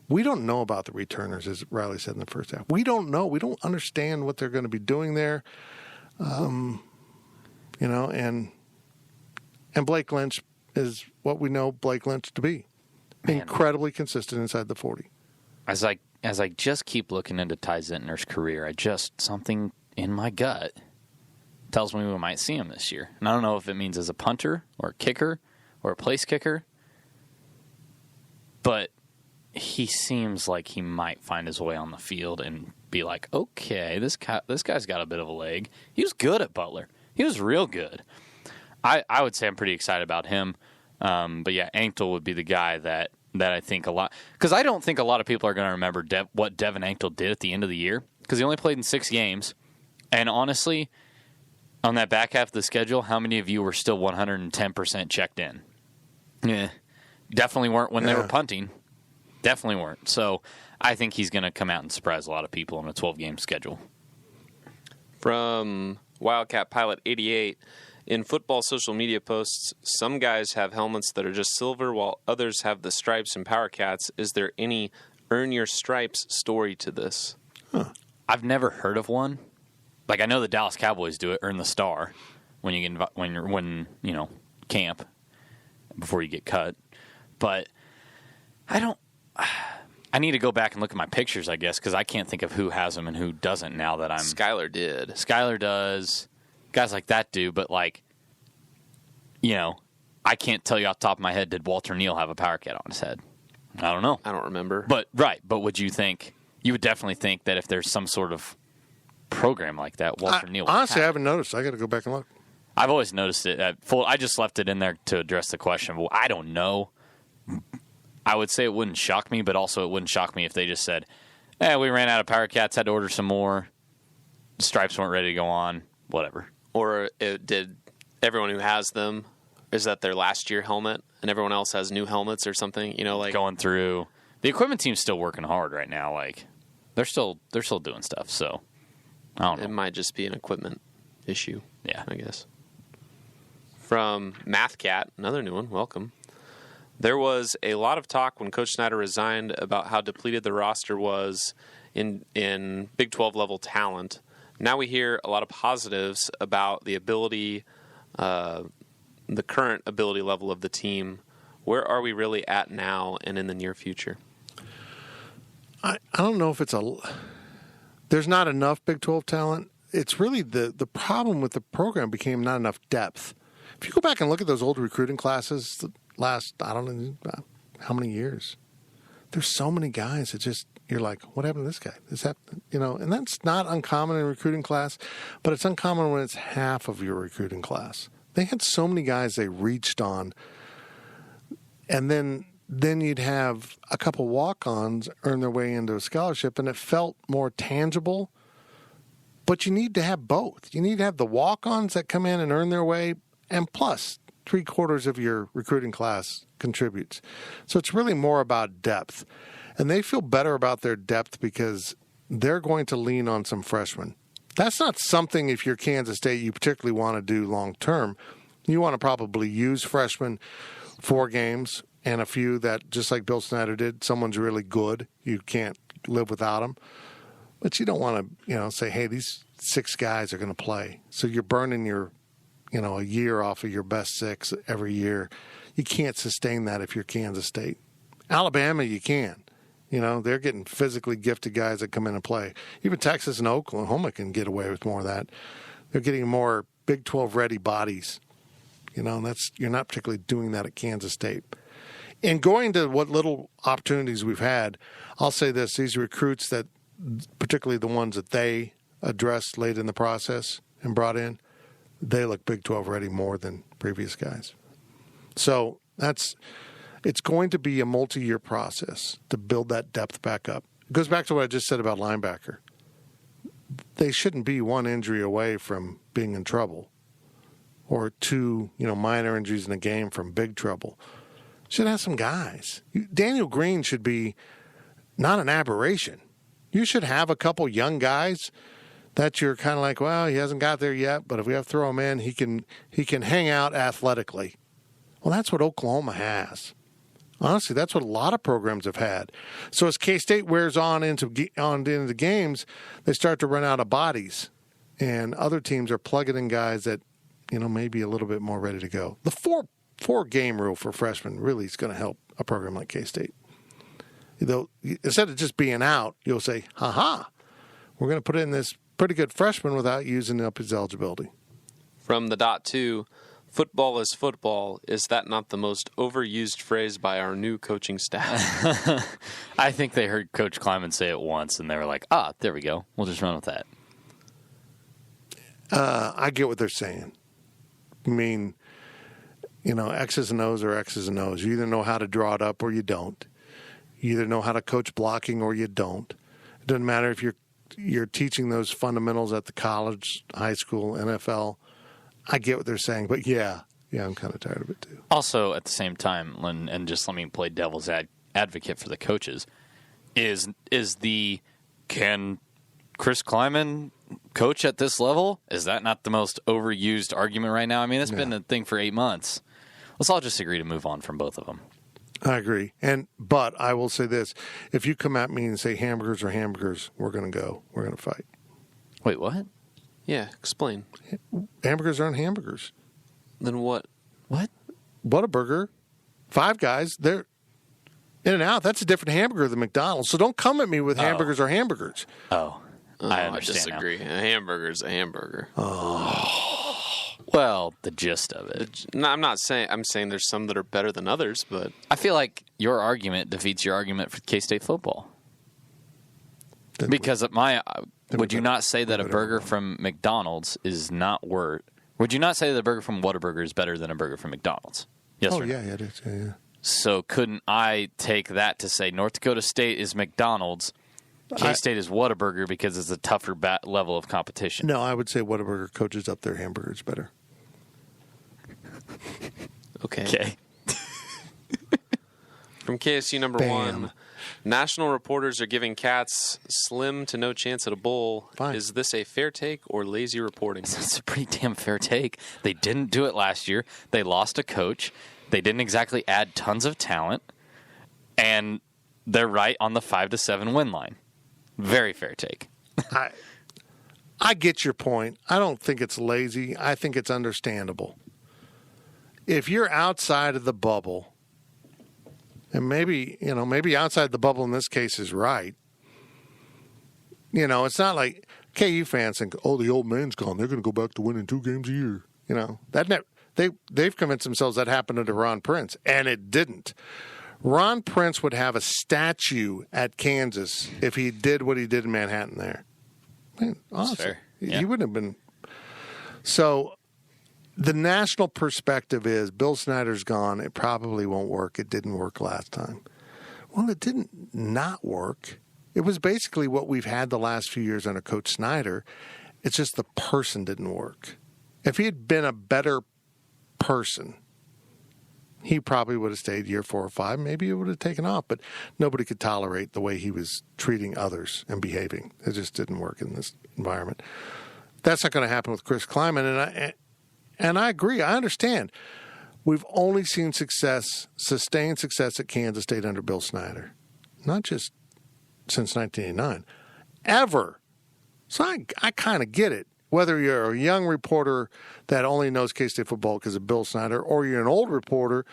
A: We don't know about the returners, as Riley said in the first half. We don't know. We don't understand what they're going to be doing there. And Blake Lynch is what we know Blake Lynch to be.
C: Man.
A: Incredibly consistent inside the 40.
C: As I just keep looking into Ty Zentner's career, something in my gut tells me we might see him this year. And I don't know if it means as a punter or a kicker or a place kicker. But he seems like he might find his way on the field and be like, okay, this guy's got a bit of a leg. He was good at Butler. He was real good. I would say I'm pretty excited about him. But yeah, Anktel would be the guy that I think a lot, because I don't think a lot of people are going to remember what Devin Anktel did at the end of the year, because he only played in 6 games. And honestly, on that back half of the schedule, how many of you were still 110% checked in? Yeah, definitely weren't when they were punting. Definitely weren't. So I think he's going to come out and surprise a lot of people on a 12-game schedule.
D: From Wildcat Pilot 88, in football social media posts, some guys have helmets that are just silver while others have the stripes and Power Cats. Is there any earn your stripes story to this?
C: Huh. I've never heard of one. Like, I know the Dallas Cowboys do it, earn the star when you get when camp before you get cut. But I need to go back and look at my pictures, I guess, because I can't think of who has them and who doesn't now that I'm...
D: Skyler did.
C: Skyler does. Guys like that do, but I can't tell you off the top of my head, did Walter Neal have a Power Cat on his head? I don't know.
D: I don't remember.
C: But would you think... You would definitely think that if there's some sort of program like that, Walter Neal would
A: honestly, I haven't noticed. I got to go back and look.
C: I've always noticed it. I just left it in there to address the question. Well, I don't know. I would say it wouldn't shock me, but also it wouldn't shock me if they just said, we ran out of Power Cats, had to order some more. The stripes weren't ready to go on. Whatever.
D: Or did everyone who has them, is that their last year helmet, and everyone else has new helmets or something?
C: Going through. The equipment team's still working hard right now. They're still doing stuff. So I don't know.
D: It might just be an equipment issue.
C: Yeah,
D: I guess. From MathCat, another new one. Welcome. There was a lot of talk when Coach Snyder resigned about how depleted the roster was in Big 12 level talent. Now we hear a lot of positives about the ability, the current ability level of the team. Where are we really at now and in the near future?
A: I don't know if there's not enough Big 12 talent. It's really the problem with the program became not enough depth. If you go back and look at those old recruiting classes, the last, I don't know how many years, there's so many guys. It's just, you're like, what happened to this guy? This happened, and that's not uncommon in a recruiting class, but it's uncommon when it's half of your recruiting class. They had so many guys they reached on, and then you'd have a couple walk-ons earn their way into a scholarship, and it felt more tangible. But you need to have both. You need to have the walk-ons that come in and earn their way, and plus 3/4 of your recruiting class contributes. So it's really more about depth. And they feel better about their depth because they're going to lean on some freshmen. That's not something, if you're Kansas State, you particularly want to do long-term. You want to probably use freshmen 4 games and a few that, just like Bill Snyder did, someone's really good. You can't live without them. But you don't want to, say, hey, these 6 guys are going to play. So you're burning your, a year off of your best 6 every year. You can't sustain that if you're Kansas State. Alabama, you can. They're getting physically gifted guys that come in and play. Even Texas and Oklahoma can get away with more of that. They're getting more Big 12 ready bodies. And you're not particularly doing that at Kansas State. And going to what little opportunities we've had, I'll say this: these recruits that, particularly the ones that they addressed late in the process and brought in, they look Big 12 ready more than previous guys. So it's going to be a multi-year process to build that depth back up. It goes back to what I just said about linebacker. They shouldn't be 1 injury away from being in trouble, or 2, minor injuries in a game from big trouble. Should have some guys. Daniel Green should be not an aberration. You should have a couple young guys that you're kind of like, well, he hasn't got there yet, but if we have to throw him in, he can hang out athletically. Well, that's what Oklahoma has. Honestly, that's what a lot of programs have had. So as K-State wears on into the games, they start to run out of bodies, and other teams are plugging in guys that, maybe a little bit more ready to go. The four game rule for freshmen really is going to help a program like K-State. Instead of just being out, you'll say, we're going to put in this pretty good freshman without using up his eligibility.
D: From the .2, Football is football. Is that not the most overused phrase by our new coaching staff?
C: I think they heard Coach Kleiman say it once, and they were like, there we go. We'll just run with that.
A: I get what they're saying. I mean, X's and O's are X's and O's. You either know how to draw it up or you don't. You either know how to coach blocking or you don't. It doesn't matter if you're teaching those fundamentals at the college, high school, NFL. I get what they're saying, but yeah, I'm kind of tired of it too.
C: Also, at the same time, and just let me play devil's advocate for the coaches, is can Chris Kleiman coach at this level? Is that not the most overused argument right now? I mean, it's been a thing for 8 months. Let's all just agree to move on from both of them.
A: I agree. But I will say this. If you come at me and say hamburgers are hamburgers, we're going to go. We're going to fight.
C: Wait, what?
D: Yeah, explain.
A: Hamburgers aren't hamburgers.
D: Then what?
C: What?
A: Whataburger, Five Guys, they're In-N-Out. That's a different hamburger than McDonald's. So don't come at me with hamburgers are hamburgers.
C: I understand
D: disagree.
C: now.
D: A hamburger's a hamburger.
C: Well, the gist of it.
D: No, I'm saying there's some that are better than others, but
C: I feel like your argument defeats your argument for K-State football. Because would you not say that a burger from McDonald's is not worth? Would you not say that a burger from Whataburger is better than a burger from McDonald's? Yes or no?
A: Yeah, it is. Yeah.
C: So couldn't I take that to say North Dakota State is McDonald's, K-State is Whataburger because it's a tougher level of competition?
A: No, I would say Whataburger coaches up their hamburgers better.
D: Okay. From KSU number 1, national reporters are giving Cats slim to no chance at a bowl.
A: Fine.
D: Is this a fair take or lazy reporting?
C: It's a pretty damn fair take. They didn't do it last year. They lost a coach. They didn't exactly add tons of talent. And they're right on the 5-7 win line. Very fair take.
A: I get your point. I don't think it's lazy. I think it's understandable. If you're outside of the bubble, and maybe outside the bubble in this case is right. It's not like KU fans think, the old man's gone. They're going to go back to winning 2 games a year. They've convinced themselves that happened to Ron Prince, and it didn't. Ron Prince would have a statue at Kansas if he did what he did in Manhattan there. Man, awesome.
C: That's fair. Yeah.
A: He wouldn't have been. So the national perspective is Bill Snyder's gone. It probably won't work. It didn't work last time. Well, it didn't not work. It was basically what we've had the last few years under Coach Snyder. It's just the person didn't work. If he had been a better person, he probably would have stayed year 4 or 5. Maybe it would have taken off, but nobody could tolerate the way he was treating others and behaving. It just didn't work in this environment. That's not going to happen with Chris Kleiman, and I agree. I understand. We've only seen sustained success at Kansas State under Bill Snyder, not just since 1989, ever. So I kind of get it. Whether you're a young reporter that only knows K-State football because of Bill Snyder, or you're an older reporter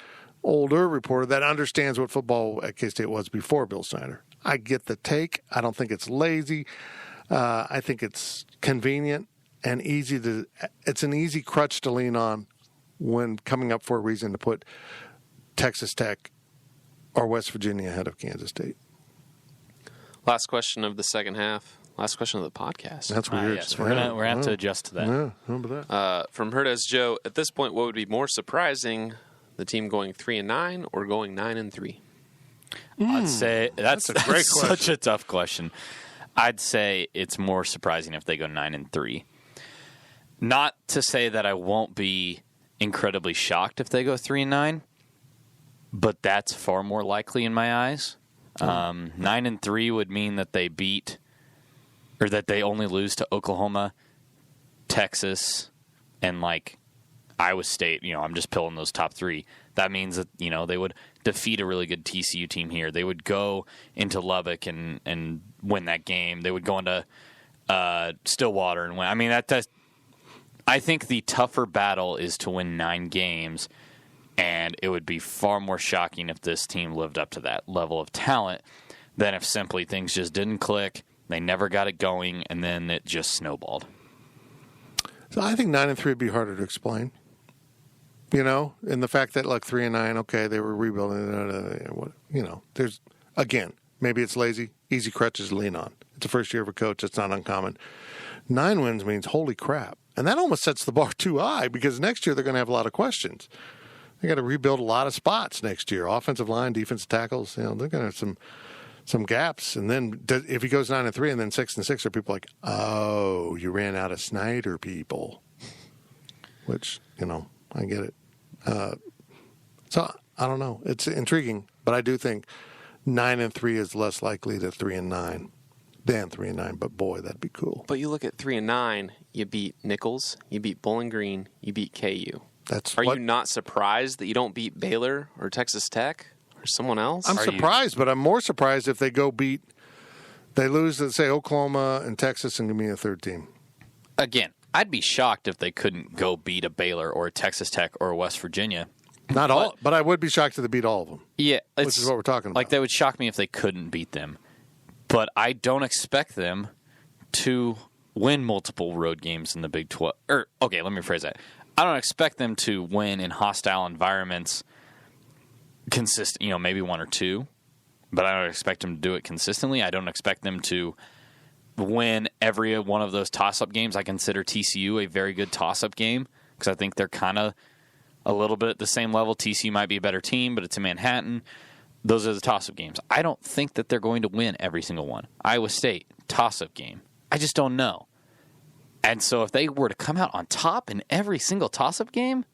A: that understands what football at K-State was before Bill Snyder. I get the take. I don't think it's lazy. I think it's convenient and easy it's an easy crutch to lean on when coming up for a reason to put Texas Tech or West Virginia ahead of Kansas State.
D: Last question of the second half. Last question of the podcast.
A: That's weird.
C: Yes, we're gonna have to adjust to that.
A: Yeah, remember that.
D: From Herdez Joe, at this point, what would be more surprising, the team going 3-9 or going 9-3?
C: I'd say that's
A: a great question.
C: Such a tough question. I'd say it's more surprising if they go 9-3. Not to say that I won't be incredibly shocked if they go 3-9, but that's far more likely in my eyes. 9-3 would mean that they beat, or that they only lose to Oklahoma, Texas, and Iowa State. I'm just pilling those top 3. That means that they would defeat a really good TCU team here. They would go into Lubbock and win that game. They would go into Stillwater and win. I mean, I think the tougher battle is to win 9 games, and it would be far more shocking if this team lived up to that level of talent than if simply things just didn't click. They never got it going, and then it just snowballed.
A: So I think 9-3 would be harder to explain. and the fact that, 3-9, okay, they were rebuilding. There's, again, maybe it's lazy, easy crutches to lean on. It's the first year of a coach. It's not uncommon. 9 wins means holy crap. And that almost sets the bar too high because next year they're going to have a lot of questions. They got to rebuild a lot of spots next year. Offensive line, defensive tackles, they're going to have some gaps. And then if he goes 9-3 and then 6-6, are people like, oh, you ran out of Snyder people, which, I get it. So I don't know. It's intriguing, but I do think 9-3 is less likely to 3-9 than 3-9. But boy, that'd be cool.
D: But you look at 3-9, you beat Nichols, you beat Bowling Green, you beat KU. Are you not surprised that you don't beat Baylor or Texas Tech or someone else?
A: I'm surprised, but I'm more surprised if they lose, let's say, Oklahoma and Texas and give me a third team.
C: Again, I'd be shocked if they couldn't go beat a Baylor or a Texas Tech or a West Virginia.
A: Not all, but I would be shocked if they beat all of them.
C: Yeah.
A: Which is what we're talking about.
C: Like, that would shock me if they couldn't beat them. But I don't expect them to win multiple road games in the Big 12. Okay, let me rephrase that. I don't expect them to win in hostile environments consistent, maybe 1 or 2. But I don't expect them to do it consistently. I don't expect them to win every one of those toss-up games. I consider TCU a very good toss-up game because I think they're kind of a little bit at the same level. TCU might be a better team, but it's in Manhattan. Those are the toss-up games. I don't think that they're going to win every single one. Iowa State, toss-up game. I just don't know. And so if they were to come out on top in every single toss-up game,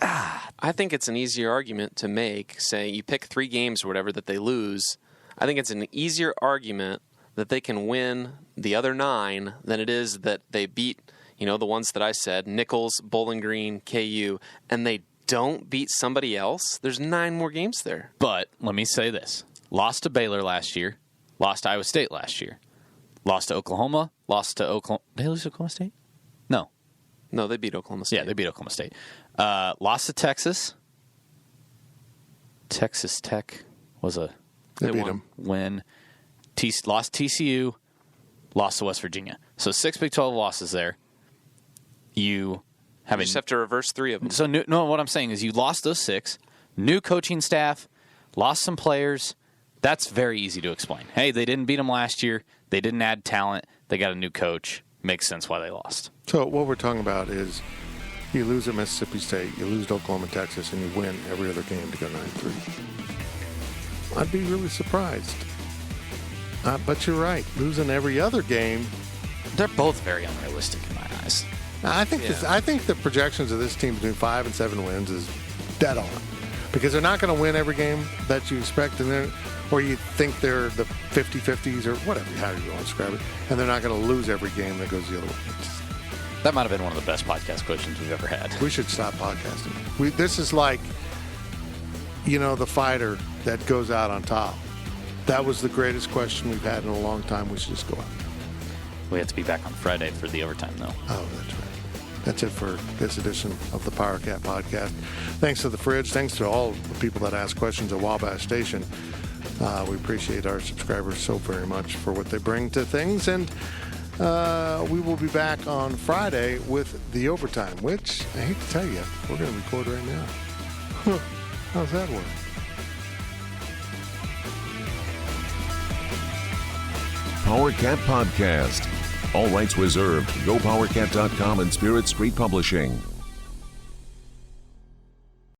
D: I think it's an easier argument to make. Say you pick 3 games or whatever that they lose. I think it's an easier argument that they can win the other 9 than it is that they beat, the ones that I said, Nichols, Bowling Green, KU, and they don't beat somebody else. There's 9 more games there.
C: But let me say this. Lost to Baylor last year. Lost to Iowa State last year. Lost to Oklahoma. Lost to Oklahoma. Did they lose to Oklahoma State? No.
D: No, they beat Oklahoma State.
C: Yeah, they beat Oklahoma State. Lost to Texas. Texas Tech was a
A: They beat them.
C: win. Lost TCU. Lost to West Virginia. So 6 Big 12 losses there. You
D: just have to reverse 3 of them.
C: So what I'm saying is you lost those 6. New coaching staff. Lost some players. That's very easy to explain. Hey, they didn't beat them last year. They didn't add talent. They got a new coach. Makes sense why they lost.
A: So what we're talking about is you lose at Mississippi State, you lose to Oklahoma, Texas, and you win every other game to go 9-3. I'd be really surprised. But you're right. Losing every other game.
C: They're both very unrealistic in my eyes.
A: I think the projections of this team between 5 and 7 wins is dead on. Because they're not going to win every game that you expect, or you think they're the 50-50s or whatever, however you want to describe it, and they're not going to lose every game that goes the other way.
C: That might have been one of the best podcast questions we've ever had.
A: We should stop podcasting. This is like, the fighter that goes out on top. That was the greatest question we've had in a long time. We should just go out.
C: We have to be back on Friday for the overtime, though.
A: Oh, that's right. That's it for this edition of the Power Cat Podcast. Thanks to the Fridge. Thanks to all the people that ask questions at Wabash Station. We appreciate our subscribers so very much for what they bring to things. And we will be back on Friday with the overtime, which, I hate to tell you, we're going to record right now. How's that work?
B: Power Cat Podcast. All rights reserved. GoPowerCat.com and Spirit Street Publishing.